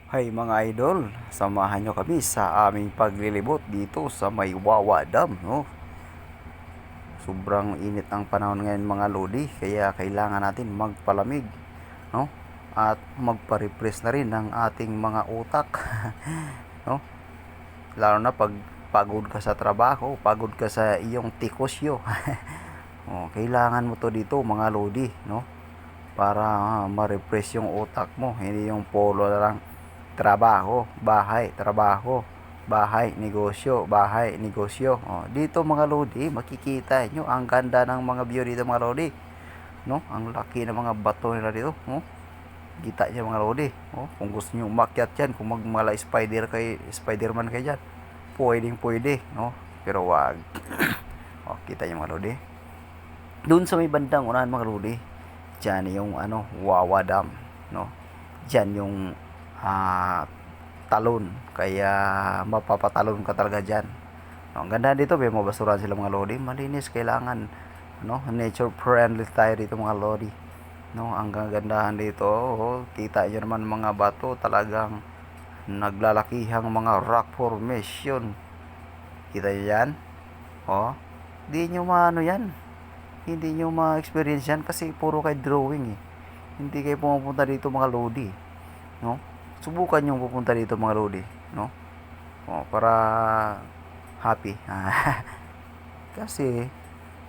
Hay mga idol, samahan nyo kami sa aming paglilibot dito sa may Wawa Dam, no? Sobrang init ang panahon ngayon mga lodi, kaya kailangan natin magpalamig, no? At magpa-refresh na rin ng ating mga utak, no? Lalo na pag pagod ka sa trabaho, pagod ka sa iyong tikosyo. Oh, kailangan mo to dito mga lodi, no? Para ma-refresh yung utak mo, hindi yung polo na lang trabaho, bahay, negosyo, bahay, negosyo. Oh, dito mga lodi, makikita nyo ang ganda ng mga view dito mga lodi. No? Ang laki ng mga bato nila dito. No? Kita nyo mga lodi. Oh, kung gusto nyo umakyat yan, kung magmala Spiderman kayo dyan, pwedeng pwede. No? Pero wag. Oh, kita nyo mga lodi. Doon sa may bandang unahan mga lodi, dyan yung Wawa Dam. No? Dyan yung talon, kaya mapapatalon ka talaga dyan. No, ang ganda dito, may mga basurahan sila mga lodi, malinis, kailangan nature friendly tayo dito mga lodi. No, ang gagandahan dito, kita nyo naman mga bato, talagang naglalakihang mga rock formation. Kita nyo yan? Di nyo maano yan, hindi nyo ma-experience yan kasi puro kay drawing hindi kayo pumunta dito mga lodi, no? Subukan nyo pupunta dito mga lodi, no? Para happy. Kasi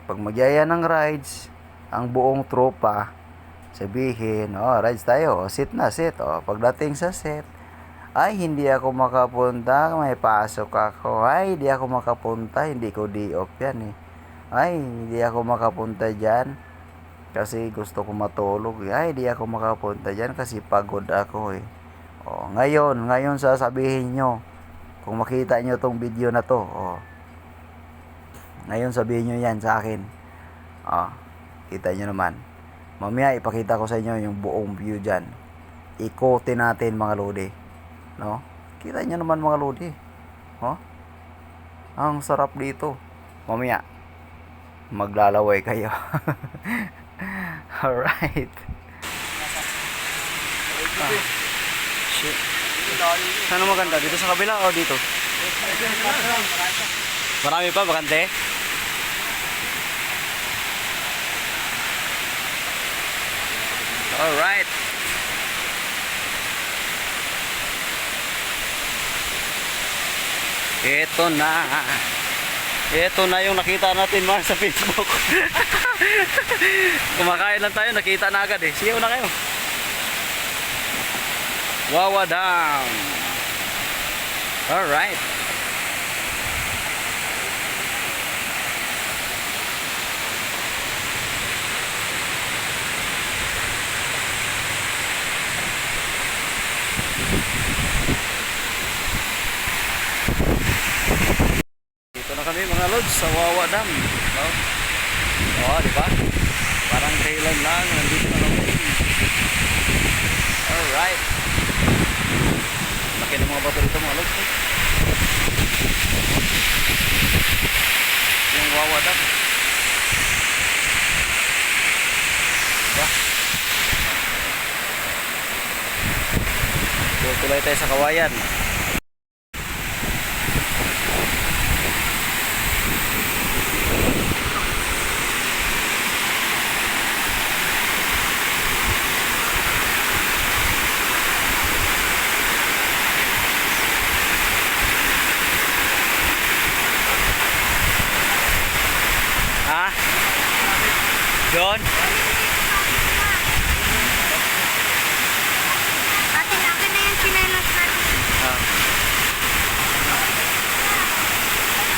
pag magyaya ng rides ang buong tropa, sabihin, rides tayo, sit na, sit. Pagdating sa set, ay hindi ako makapunta, may pasok ako. Ay hindi ako makapunta, hindi ko day off yan Ay hindi ako makapunta dyan kasi gusto ko matulog. Ay hindi ako makapunta dyan kasi pagod ako ngayon sasabihin nyo, kung makita nyo tong video na to, ngayon sabihin nyo yan sa akin. Kita nyo naman. Mamaya ipakita ko sa inyo yung buong view dyan. Ikotin natin mga lodi. No? Kita nyo naman mga lodi. Ang sarap dito. Mamaya, maglalaway kayo. Alright. Shit. Saan maganda? Dito sa kabila o dito? Marami pa, bakante? Alright. Ito na yung nakita natin mga sa Facebook. Kumakain lang tayo, nakita na agad Sige, una kayo. Wawa Dam. Alright. Dito na kami mga lods sa Wawa Dam. Di ba? Parang kailan lang nandito na kami. Alright. Laki ng mga bato dito mga lods. Yung Wawa Dam. Diba? Tulay tayo sa kawayan. Doon? Akin na yung chinelas natin.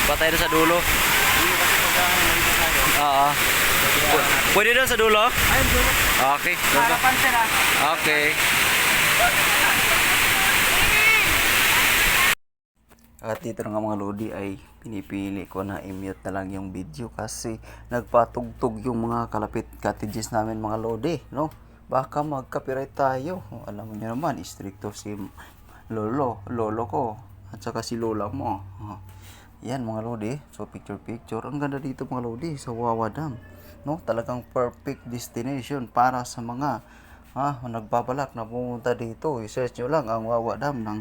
Patay na sa dulo. Pwede doon sa dulo? Ayun, dulo. Okay. Harapan sila. Okay. At dito nga mga lodi ay pinipili ko na i-mute na lang yung video kasi nagpatugtog yung mga kalapit cottages namin mga lodi, no? Baka mag-copyright tayo. Alam mo nyo naman, stricto si lolo ko at saka si lola mo. Yan mga lodi, so picture. Ang ganda dito mga lodi sa Wawa Dam, no? Talagang perfect destination para sa mga nagbabalak na pumunta dito, i-search nyo lang ang Wawa Dam ng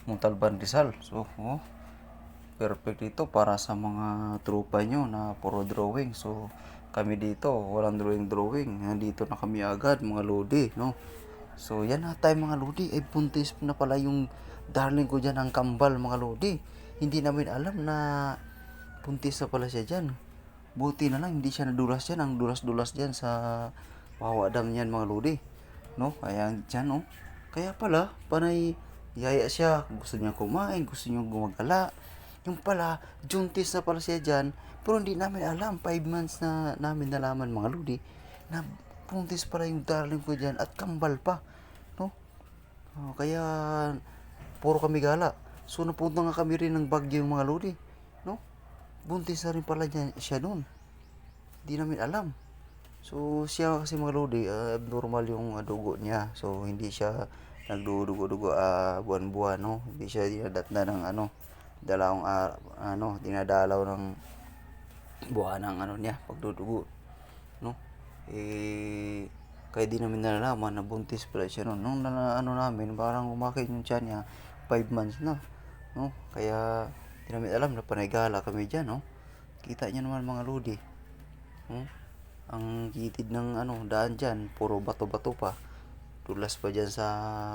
Montalban Rizal. So, perfect dito para sa mga tropa nyo na puro drawing. So, kami dito, walang drawing. Nandito na kami agad, mga lodi, no? So, yan na tayo mga lodi. Ay, buntis na pala yung darling ko dyan, ang kambal, mga lodi. Hindi namin alam na buntis na pala siya dyan. Buti na lang, hindi siya nadulas dyan. Ang dulas-dulas dyan sa Wawa Dam yan, mga lodi. No? Kaya dyan, no? Kaya pala, panay yaya siya. Gusto niya kumain, gusto niya gumagala. Yung pala, juntis na pala siya dyan. Pero hindi namin alam, 5 months na namin nalaman, mga lodi, na buntis pala yung darling ko dyan at kambal pa. No? Kaya, puro kami gala. So, napunta nga kami rin ng Baguio, mga lodi. No? Buntis na rin pala siya noon. Hindi namin alam. So, siya kasi, mga lodi, abnormal yung dugo niya. So, hindi siya nagdudugo-dugo buwan-buwan, no? Hindi siya dinadatna ng dinadalaw ng buwan ng niya, pagdudugo, no? Kaya di namin nalalaman na buntis pala siya noon. Nung namin, parang umakin yung tiyan niya, 5 months na, no? Kaya di namin alam na panay-gala kami dyan, no? Kita niyo naman, mga lodi, ang gitid ng daan dyan, puro bato-bato pa, tulas pa dyan sa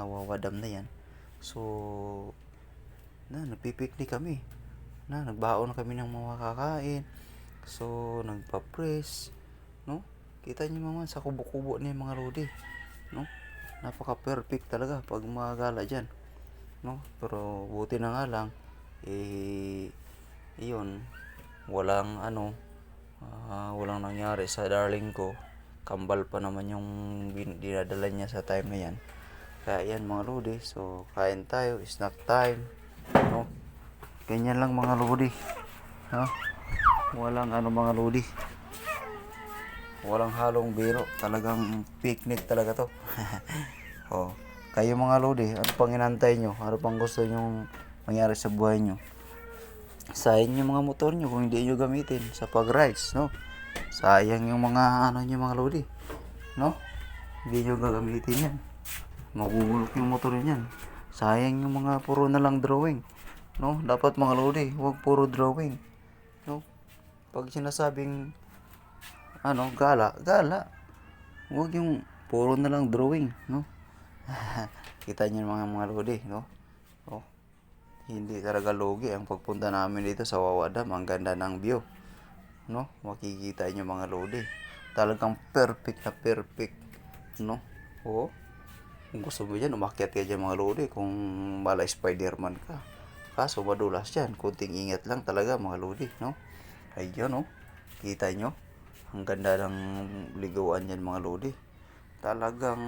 Wawa Dam na yan. So, nagpipiknik kami, nagbaon na kami ng mga kakain. So, nagpa-press, no? Kita niyo naman sa kubo-kubo niya, mga lodi, no? Napaka-perfect talaga pag mga gala dyan, no? Pero buti na nga lang, iyon, walang walang nangyari sa darling ko. Kambal pa naman yung dinadala niya sa time na yan. Kaya yan, mga lodi. So, kain tayo, snack time, no? Ganyan lang, mga lodi, no? Walang mga lodi, walang halong biro. Talagang picnic talaga to. Kayo, mga lodi, ano pang inantay nyo? Ano pang gusto nyong mangyari sa buhay nyo? Sayang yung mga motor nyo kung hindi nyo gamitin sa pag-rides, no? Sayang yung mga nyo, mga lodi, no? Hindi nyo gagamitin yan, magugulok yung motor nyo yan. Sayang yung mga puro na lang drawing, no? Dapat, mga lodi, huwag puro drawing, no? Pag sinasabing gala, huwag yung puro na lang drawing, no? Kita nyo mga lodi, no? Hindi talaga logi ang pagpunta namin dito sa Wawa Dam. Ang ganda ng view, no? Makikita nyo, mga lodi, talagang perfect na perfect, no? Kung gusto mo dyan, umakyat ka dyan, mga lodi, kung mala Spider-Man ka. Kaso madulas dyan, kunting ingat lang talaga, mga lodi, no? Ayun, no? Kita nyo, ang ganda ng liguan dyan, mga lodi. Talagang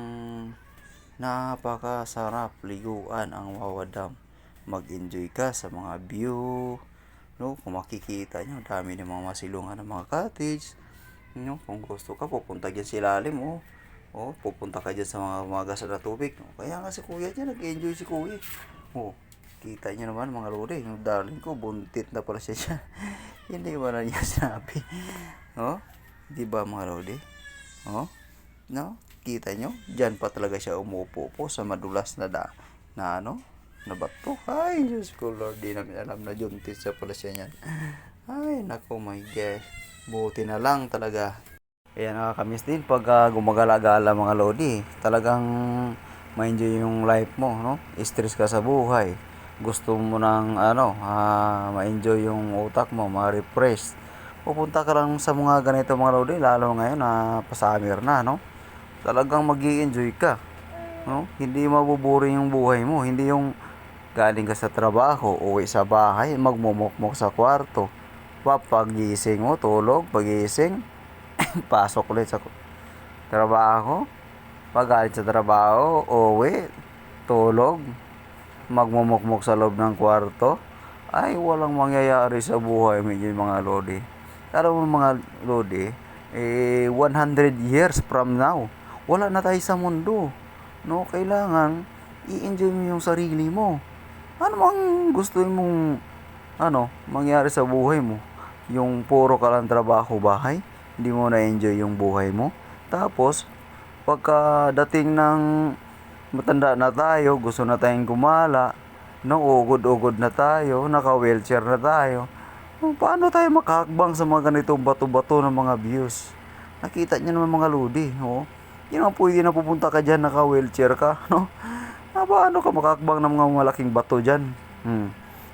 napakasarap liguan ang Wawa Dam. Mag-enjoy ka sa mga view, no? Kung makikita nyo, dami ng mga masilungan ng mga cottage, no? Kung gusto ka, pupunta dyan sa ilalim, pupunta ka dyan sa mga magas na tubig, no? Kaya nga si kuya dyan, nag-enjoy si kuya, kita nyo naman, mga lodi, yung darling ko, buntit na pala siya dyan. Hindi ba na niya sinabi? Di ba, mga lodi? No? Kita nyo, dyan pa talaga siya umupo po sa madulas na na bato. Ay, Diyos ko, Lord, di namin alam na juntis siya pala siya yan. Ay, naku, my gosh, buti na lang talaga. Kaya nakakamiss din pag gumagala-gala, mga lodi. Talagang ma-enjoy yung life mo, no? Stress ka sa buhay, gusto mo nang ma-enjoy yung utak mo, ma-refresh, pupunta ka lang sa mga ganito, mga lodi, lalo ngayon na pa-summer na, no? Talagang mag-i-enjoy ka, no? Hindi mabuboring yung buhay mo. Hindi yung galing ka sa trabaho, uwi sa bahay, magmumukmok sa kwarto, pagising mo, tulog, pagising, pasok ulit sa trabaho, pagaling sa trabaho, uwi, tulog, magmumukmok sa loob ng kwarto. Ay, walang mangyayari sa buhay mo yun, mga lodi. Alam mo, mga lodi, 100 years from now, wala na tayo sa mundo, no? Kailangan i-enjoy mo yung sarili mo. Ano mang gusto mong mangyari sa buhay mo? Yung puro ka lang trabaho, bahay, hindi mo na-enjoy yung buhay mo? Tapos, pagkadating ng matanda na tayo, gusto na tayong gumala, no, ugod-ugod na tayo, naka-wheelchair na tayo. Paano tayo makahakbang sa mga ganitong bato-bato ng mga views? Nakita niyo naman mga lodi, no? Hindi naman pwede na pupunta ka dyan, naka-wheelchair ka, no? Paano ka makahakbang ng mga malaking bato dyan?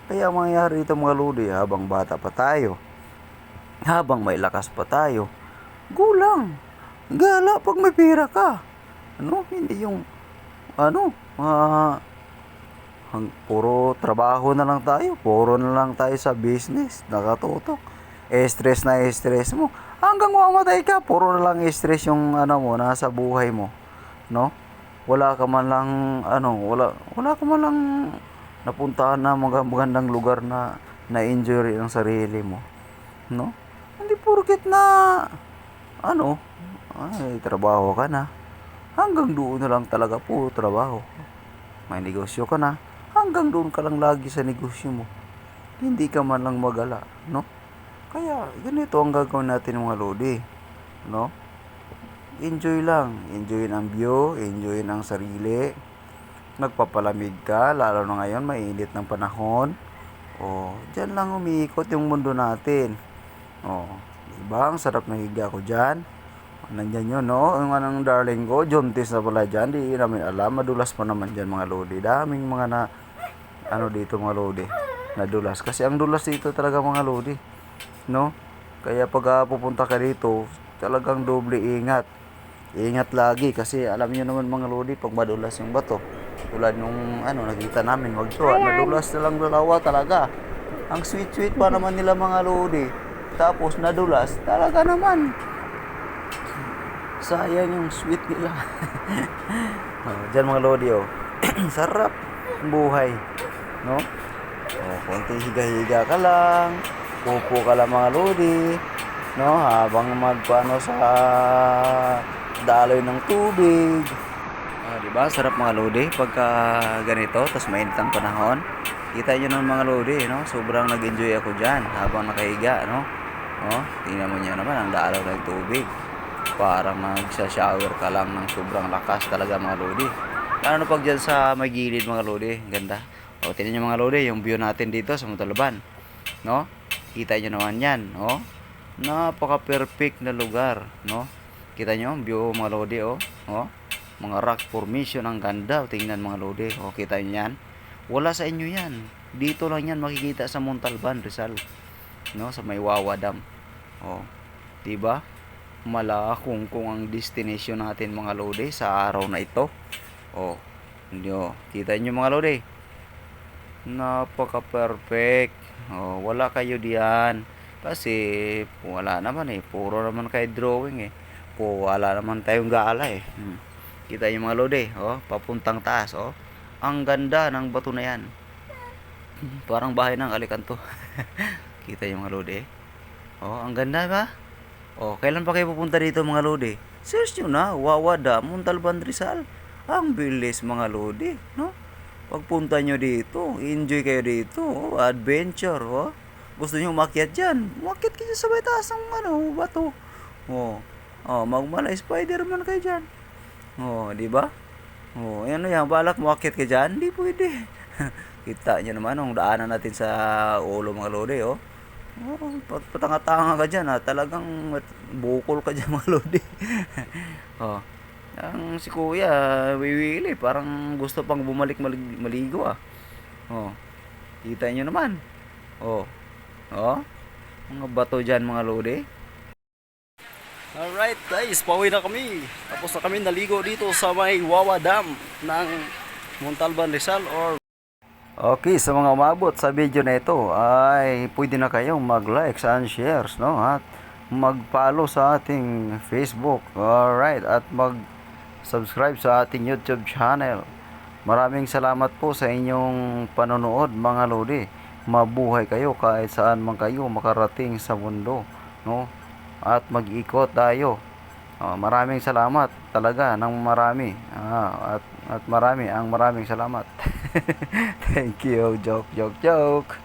Kaya ang mangyayari ito mga lodi, habang bata pa tayo, habang may lakas pa tayo, gulang, gala pag may pera ka. Ano? Hindi yung, ano, puro trabaho na lang tayo, puro na lang tayo sa business, nakatutok. Stress na stress mo. Hanggang mamatay ka, puro na lang stress yung ano mo, nasa buhay mo. No? Wala ka man lang, wala ka man lang napuntahan na magandang lugar na na-enjoy rin ang sarili mo. No? Hindi porket na, trabaho ka na. Hanggang doon na lang talaga po trabaho. May negosyo ka na. Hanggang doon ka lang lagi sa negosyo mo. Hindi ka man lang magala, no? Kaya, ganito ang gagawin natin mga lodi, no? Enjoy lang. Enjoyin ang view, enjoyin ang sarili. Nagpapalamig ka, lalo na ngayon, mainit ng panahon. Dyan lang umiikot yung mundo natin. Diba? Ang sarap na higa ko dyan. Nandyan yun, no? Yung anong darling ko, Juntis na pala dyan. Di namin alam. Madulas pa naman dyan, mga lodi. Daming mga dito, mga lodi. Nadulas. Kasi ang dulas dito talaga, mga lodi. No? Kaya pag pupunta ka dito, talagang doble ingat. Ingat lagi. Kasi alam niyo naman, mga lodi, pag madulas yung bato. Tulad nung, nakita namin, magtuwa. Nadulas na lang dalawa talaga. Ang sweet-sweet pa naman nila, mga lodi. Tapos, nadulas. Talaga naman. Sayang yung sweet nila. Diyan mga lodi, sarap ang buhay, no? Konti higa-higa ka lang, pupo ka lang mga lodi, no? Habang magpaano sa daloy ng tubig. Diba? Sarap mga lodi pagka ganito, tapos mainit ang panahon. Kita nyo naman mga lodi, no? Sobrang nag-enjoy ako dyan habang nakahiga, no? Tingnan mo nyo naman ang daloy ng tubig. Parang nagsa-shower ka lang ng sobrang lakas talaga mga lodi. Lalo na pag dyan sa may gilid mga lodi, ganda. Tingnan nyo mga lodi, yung view natin dito sa Montalban, no? Kita nyo naman yan, no? Napaka-perfect na lugar, no? Kita nyo, view mga lodi, mga rock formation, ang ganda. Tingnan mga lodi, kita nyo yan. Wala sa inyo yan. Dito lang yan makikita sa Montalban, Rizal, no? Sa may Wawa Dam. Diba? Malakong kung ang destination natin mga lodi sa araw na ito. Kita nyo mga lodi, napaka perfect. Wala kayo diyan kasi wala naman puro naman kayo drawing wala naman tayong gala Kita nyo mga lodi, papuntang taas, ang ganda ng bato na yan. Parang bahay ng Alicanto. Kita nyo mga lodi, ang ganda ba? Kailan pa kayo pupunta dito mga lodi? Search nyo na, Wawa Dam, Montalban, Rizal. Ang bilis mga lodi, no? Pagpunta nyo dito, enjoy kayo dito, adventure, Gusto nyo umakyat dyan, umakyat kayo sa may taas ng bato. Magmala Spider-Man kayo dyan. Diba? Yan, balak umakyat kayo dyan, hindi pwede. Kita nyo naman ang daanan natin sa ulo mga lodi, patanga-tanga ka dyan, talagang bukol ka dyan mga lodi. Ang si kuya wiwili, parang gusto pang bumalik maligo kita nyo naman, mga bato dyan mga lodi. Alright guys, pauwi na kami. Tapos na kami naligo dito sa may Wawa Dam ng Montalban, Rizal. Okay, sa mga umabot sa video na ito ay pwede na kayong mag-like and shares, no? At mag-follow sa ating Facebook. Alright, at mag-subscribe sa ating YouTube channel. Maraming salamat po sa inyong panonood mga lodi. Mabuhay kayo kahit saan man kayo makarating sa mundo, no? At mag-ikot tayo. Maraming salamat talaga ng marami. At maraming salamat. Thank you. Joke.